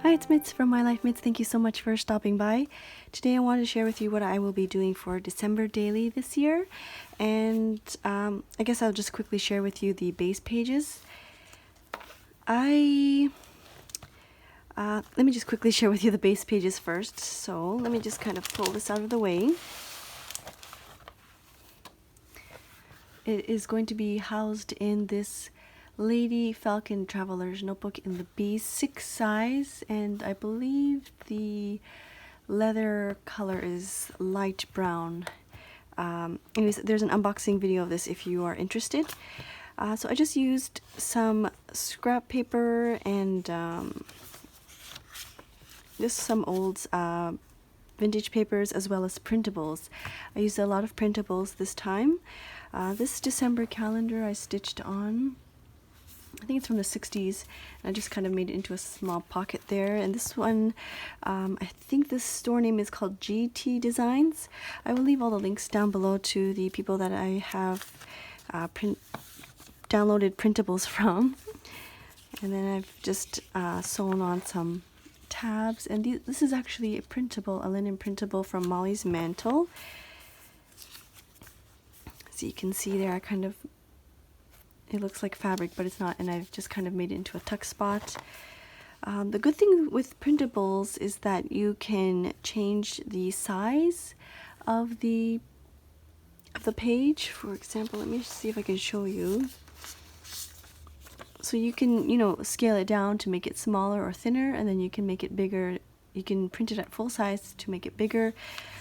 Hi, it's Mitz from My Life Mitz. Thank you so much for stopping by. Today I wanted to share with you what I will be doing for December daily this year. And I guess I'll just quickly share with you the base pages. Let me just quickly share with you the base pages first. So let me just kind of pull this out of the way. It is going to be housed in this Lady Falcon Traveler's Notebook in the B6 size, and I believe the leather color is light brown. Anyways, there's an unboxing video of this if you are interested. So I just used some scrap paper and just some old vintage papers as well as printables. I used a lot of printables this time. This December calendar I stitched on. I think it's from the 60s, and I just kind of made it into a small pocket there. And this one, I think this store name is called GTDesigns. I will leave all the links down below to the people that I have downloaded printables from. And then I've just sewn on some tabs, and this is actually a printable, a linen printable from MollysMantle. So you can see there, it looks like fabric, but it's not, and I've just kind of made it into a tuck spot. The good thing with printables is that you can change the size of the page. For example, let me see if I can show you. So you can, scale it down to make it smaller or thinner, and then you can make it bigger. You can print it at full size to make it bigger.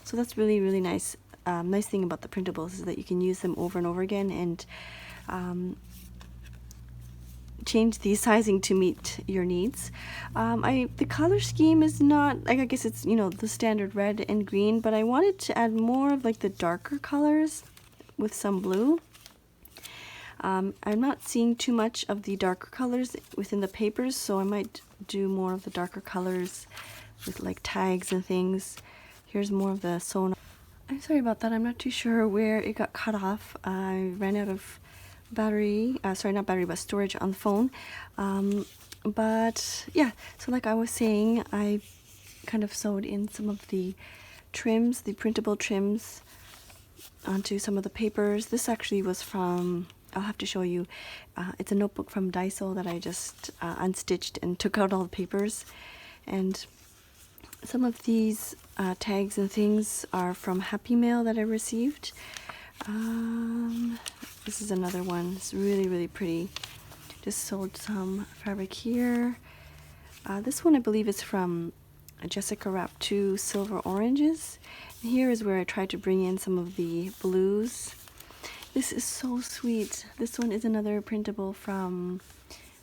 So that's really, really nice. Nice thing about the printables is that you can use them over and over again and change the sizing to meet your needs. The color scheme is not, I guess it's, the standard red and green, but I wanted to add more of like the darker colors with some blue. I'm not seeing too much of the darker colors within the papers, so I might do more of the darker colors with like tags and things. Here's more of the sewn. I'm sorry about that. I'm not too sure where it got cut off. I ran out of battery, not battery, but storage on the phone. But yeah, so like I was saying, I kind of sewed in some of the trims, the printable trims, onto some of the papers. This actually was from, I'll have to show you, it's a notebook from Daiso that I just unstitched and took out all the papers. And some of these tags and things are from Happy Mail that I received. This is another one. It's really, really pretty. Just sewed some fabric here. This one I believe is from Jessica Wrap 2 Silver Oranges. And here is where I tried to bring in some of the blues. This is so sweet. This one is another printable from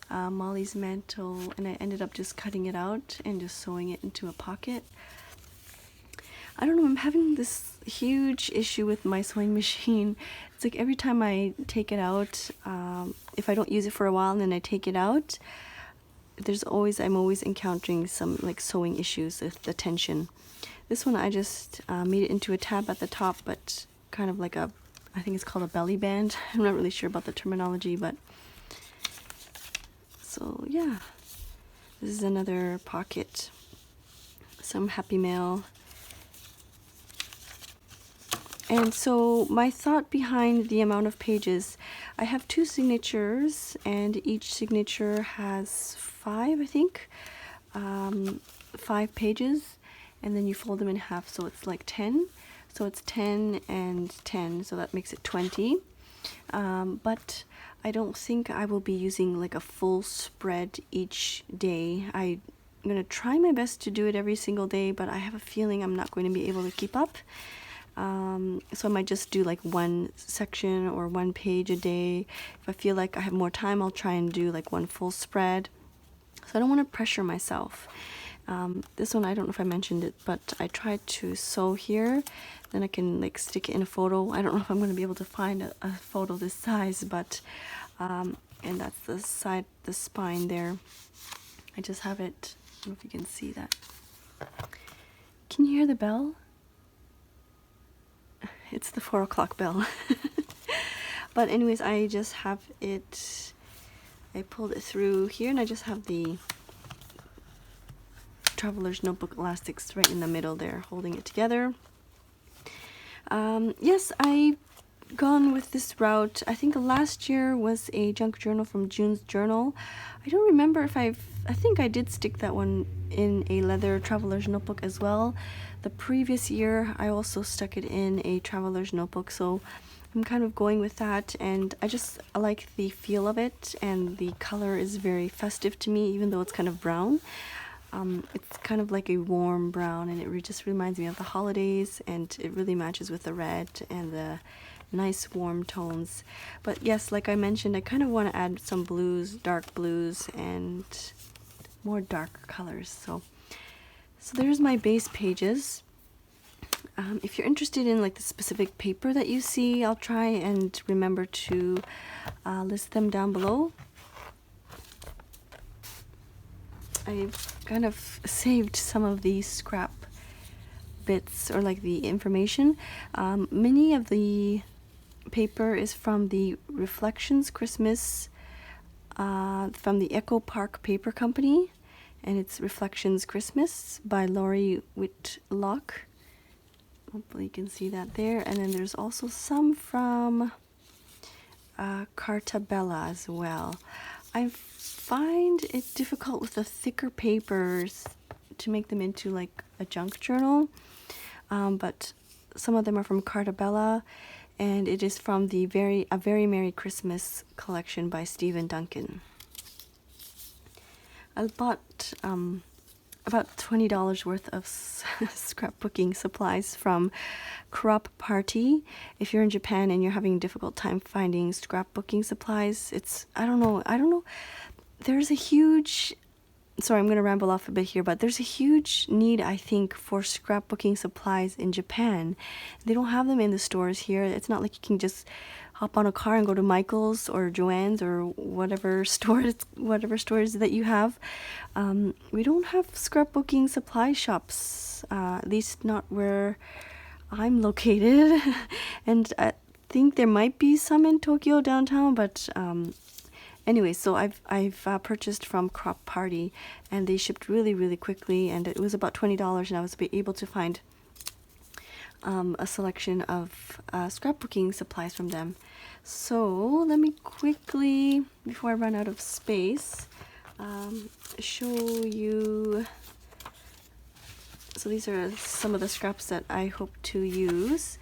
MollysMantle, and I ended up just cutting it out and just sewing it into a pocket. I don't know, I'm having this huge issue with my sewing machine. It's like every time I take it out, if I don't use it for a while and then I take it out, I'm always encountering some like sewing issues with the tension. This one I just made it into a tab at the top, but kind of like I think it's called a belly band. I'm not really sure about the terminology, but so yeah, this is another pocket, some Happy Mail. And so my thought behind the amount of pages, I have 2 signatures, and each signature has 5, I think, 5 pages, and then you fold them in half, so it's like 10. So it's 10 and 10, so that makes it 20. But I don't think I will be using like a full spread each day. I'm going to try my best to do it every single day, but I have a feeling I'm not going to be able to keep up. So I might just do like one section or one page a day. If I feel like I have more time, I'll try and do like one full spread. So I don't want to pressure myself. This one, I don't know if I mentioned it, but I tried to sew here. Then I can like stick it in a photo. I don't know if I'm going to be able to find a photo this size, but and that's the spine there. I just have it. I don't know if you can see that. Can you hear the bell? It's the 4 o'clock bell. But anyways, I just have it, I pulled it through here, and I just have the traveler's notebook elastics right in the middle there, holding it together. Yes, I've gone with this route. I think last year was a junk journal from June's Journal. I don't remember if I think I did stick that one in a leather traveler's notebook as well. The previous year I also stuck it in a traveler's notebook, so I'm kind of going with that, and I like the feel of it, and the color is very festive to me, even though it's kind of brown. It's kind of like a warm brown, and it just reminds me of the holidays, and it really matches with the red and the nice warm tones. But yes, like I mentioned, I kind of want to add some blues, dark blues, and more dark colors. So there's my base pages. If you're interested in like the specific paper that you see, I'll try and remember to list them down below. I've kind of saved some of these scrap bits, or like the information. Many of the paper is from the Reflections Christmas from the Echo Park Paper Company, and it's Reflections Christmas by Laurie Whitlock. Hopefully you can see that there. And then there's also some from Carta Bella as well. I find it difficult with the thicker papers to make them into like a junk journal, but some of them are from Carta Bella, and it is from the A Very Merry Christmas collection by Stephen Duncan. I bought about $20 worth of scrapbooking supplies from Crop Party. If you're in Japan and you're having a difficult time finding scrapbooking supplies, I don't know. There's a huge, sorry, I'm going to ramble off a bit here, but there's a huge need, I think, for scrapbooking supplies in Japan. They don't have them in the stores here. It's not like you can just hop on a car and go to Michael's or Joann's or whatever stores that you have. We don't have scrapbooking supply shops, at least not where I'm located. And I think there might be some in Tokyo downtown, but anyway, so I've purchased from Crop Party, and they shipped really, really quickly, and it was about $20, and I was able to find a selection of scrapbooking supplies from them. So let me quickly, before I run out of space, show you. So these are some of the scraps that I hope to use.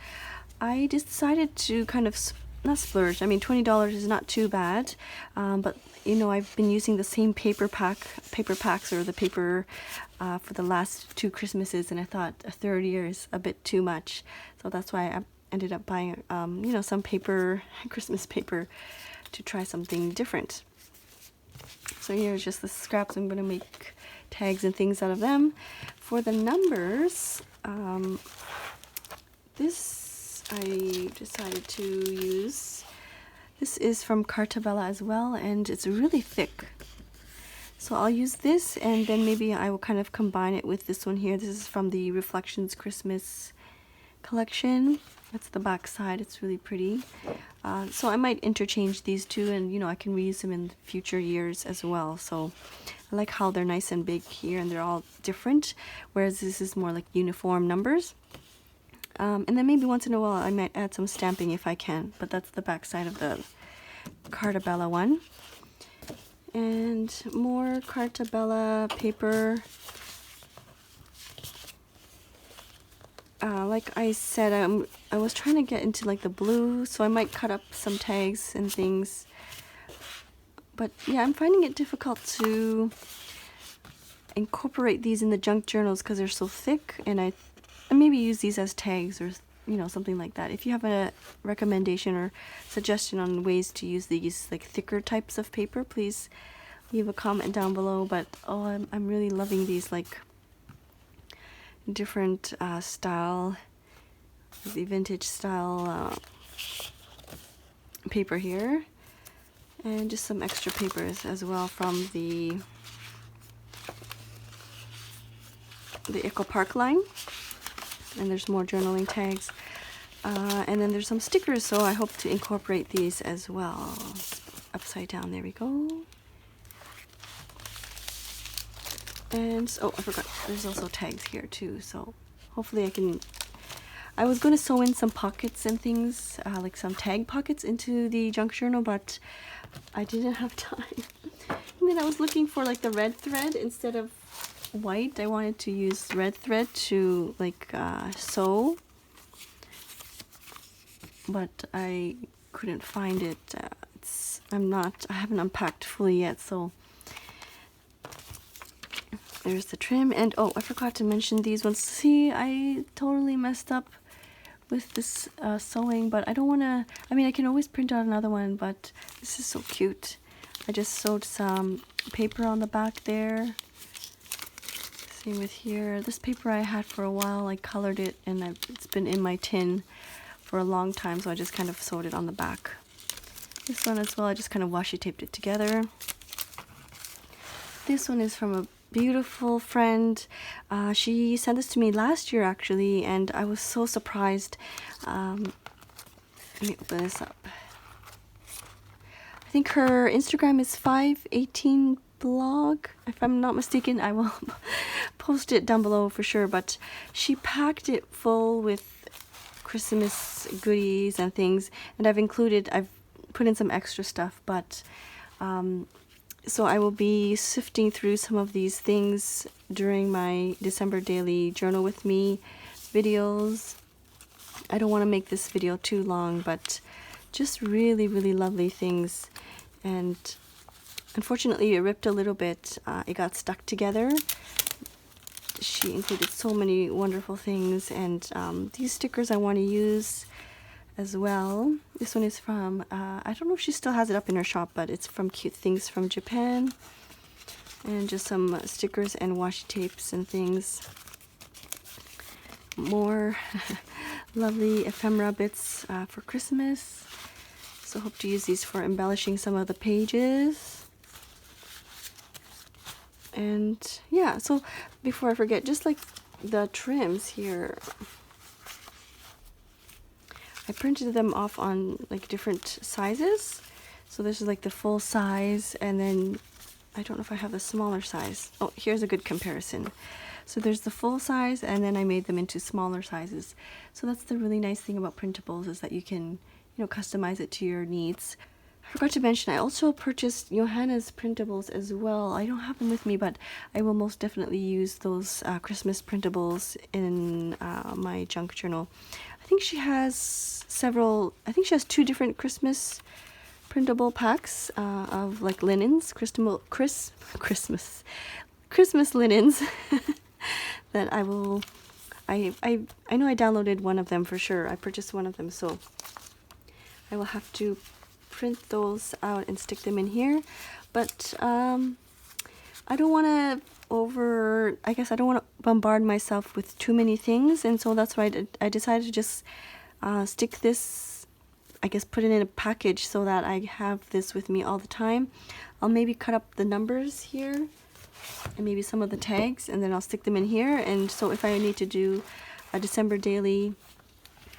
I decided to kind of not splurge. I mean, $20 is not too bad, but you know, I've been using the same paper packs or the paper for the last 2 Christmases, and I thought a third year is a bit too much, so that's why I ended up buying you know, some paper, Christmas paper, to try something different. So here's just the scraps. I'm going to make tags and things out of them. For the numbers, this I decided to use. This is from Carta Bella as well, and it's really thick. So I'll use this, and then maybe I will kind of combine it with this one here. This is from the Reflections Christmas collection. That's the back side. It's really pretty. So I might interchange these two, and you know, I can reuse them in future years as well. So I like how they're nice and big here, and they're all different, whereas this is more like uniform numbers. And then maybe once in a while I might add some stamping if I can, but that's the back side of the Carta Bella one. And more Carta Bella paper. Like I said, I was trying to get into like the blue, so I might cut up some tags and things. But yeah, I'm finding it difficult to incorporate these in the junk journals because they're so thick, and I maybe use these as tags or, you know, something like that. If you have a recommendation or suggestion on ways to use these like thicker types of paper, please leave a comment down below. But oh, I'm really loving these like different style, the vintage style paper here, and just some extra papers as well from the Echo Park line. And there's more journaling tags, and then there's some stickers, so I hope to incorporate these as well. Upside down, there we go. And oh, I forgot, there's also tags here too, so hopefully I was going to sew in some pockets and things, like some tag pockets into the junk journal, but I didn't have time. And then I was looking for like the red thread instead of white. I wanted to use red thread to like sew, but I couldn't find it. I haven't unpacked fully yet, so there's the trim. And oh, I forgot to mention these ones. See, I totally messed up with this sewing, but I don't want to, I mean, I can always print out another one, but this is so cute. I just sewed some paper on the back there. Same with here. This paper I had for a while. I colored it, and it's been in my tin for a long time, so I just kind of sewed it on the back. This one as well, I just kind of washi taped it together. This one is from a beautiful friend. She sent this to me last year actually, and I was so surprised. Let me open this up. I think her Instagram is Fiveeighteenblog. If I'm not mistaken, I will post it down below for sure. But she packed it full with Christmas goodies and things, and I've put in some extra stuff, but so I will be sifting through some of these things during my December daily journal with me videos. I don't want to make this video too long, but just really, really lovely things. And unfortunately it ripped a little bit. It got stuck together. She included so many wonderful things, and these stickers I want to use as well. This one is from, I don't know if she still has it up in her shop, but it's from Cute Things from Japan. And just some stickers and washi tapes and things. More lovely ephemera bits for Christmas. So hope to use these for embellishing some of the pages. And yeah, so before I forget, just like the trims here, I printed them off on like different sizes. So this is like the full size, and then I don't know if I have the smaller size. Oh, here's a good comparison. So there's the full size, and then I made them into smaller sizes. So that's the really nice thing about Printables, is that you can, customize it to your needs. I forgot to mention, I also purchased Johanna's Printables as well. I don't have them with me, but I will most definitely use those Christmas Printables in my junk journal. I think she has two different Christmas printable packs of like linens, Christmas linens that I know I downloaded one of them for sure. I purchased one of them, so I will have to print those out and stick them in here. But I don't want to I don't want to bombard myself with too many things, and so that's why I decided to just stick this, put it in a package so that I have this with me all the time. I'll maybe cut up the numbers here and maybe some of the tags, and then I'll stick them in here. And so if I need to do a December daily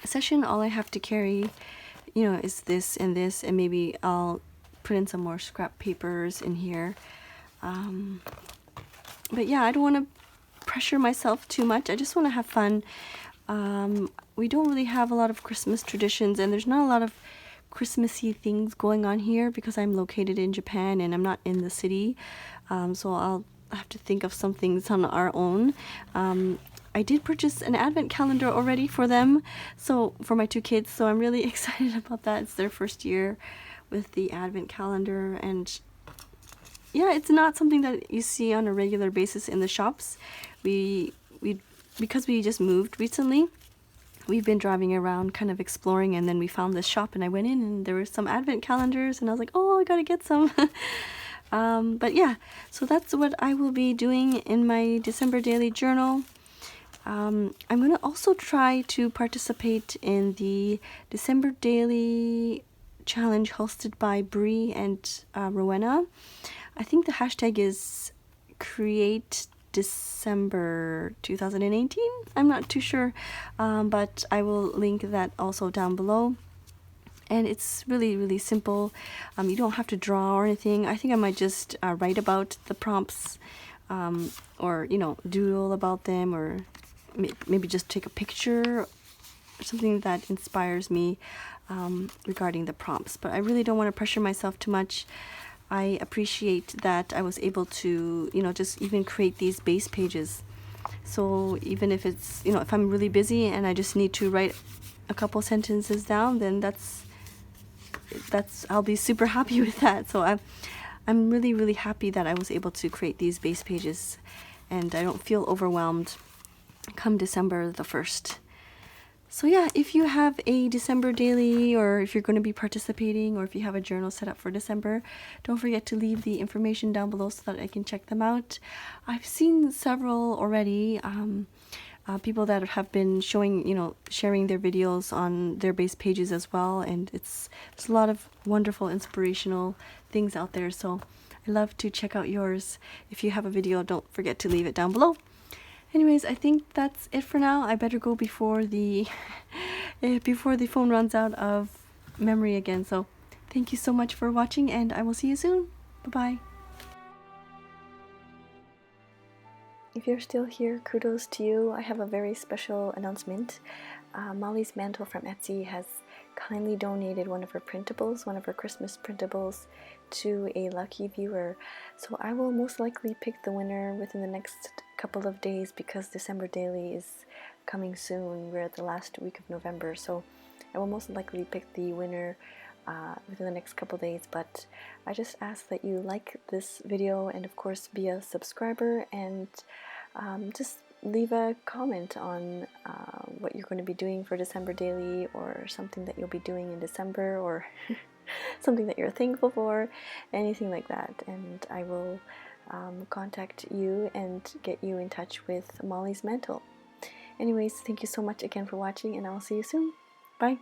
session, all I have to carry, is this and this, and maybe I'll put in some more scrap papers in here. But yeah, I don't want to pressure myself too much. I just want to have fun. We don't really have a lot of Christmas traditions, and there's not a lot of Christmassy things going on here because I'm located in Japan and I'm not in the city. So I'll have to think of some things on our own. I did purchase an advent calendar already for them, so for my two kids, so I'm really excited about that. It's their first year with the advent calendar, and yeah, it's not something that you see on a regular basis in the shops. Because we just moved recently, we've been driving around kind of exploring, and then we found this shop and I went in and there were some advent calendars and I was like, oh, I gotta get some. But yeah, so that's what I will be doing in my December daily journal. I'm going to also try to participate in the December daily challenge hosted by Bree and Rowena. I think the hashtag is Create December 2018. I'm not too sure, but I will link that also down below. And it's really, really simple. You don't have to draw or anything. I think I might just write about the prompts or doodle about them, or maybe just take a picture or something that inspires me regarding the prompts. But I really don't want to pressure myself too much. I appreciate that I was able to just even create these base pages. So even if it's if I'm really busy and I just need to write a couple sentences down, then that's I'll be super happy with that. So I'm really happy that I was able to create these base pages, and I don't feel overwhelmed come December the 1st. So yeah, if you have a December daily, or if you're going to be participating, or if you have a journal set up for December, don't forget to leave the information down below so that I can check them out. I've seen several already, people that have been sharing their videos on their base pages as well, and there's a lot of wonderful inspirational things out there, so I love to check out yours. If you have a video, don't forget to leave it down below. Anyways, I think that's it for now. I better go before the before the phone runs out of memory again. So thank you so much for watching, and I will see you soon. Bye-bye. If you're still here, kudos to you. I have a very special announcement. MollysMantle from Etsy has kindly donated one of her printables, one of her Christmas printables, to a lucky viewer. So I will most likely pick the winner within the next couple of days, because December daily is coming soon. We're at the last week of November, so I will most likely pick the winner within the next couple days. But I just ask that you like this video, and of course be a subscriber, and just leave a comment on what you're going to be doing for December daily, or something that you'll be doing in December, or something that you're thankful for, anything like that, and I will contact you and get you in touch with MollysMantle. Anyways, thank you so much again for watching, and I'll see you soon. Bye!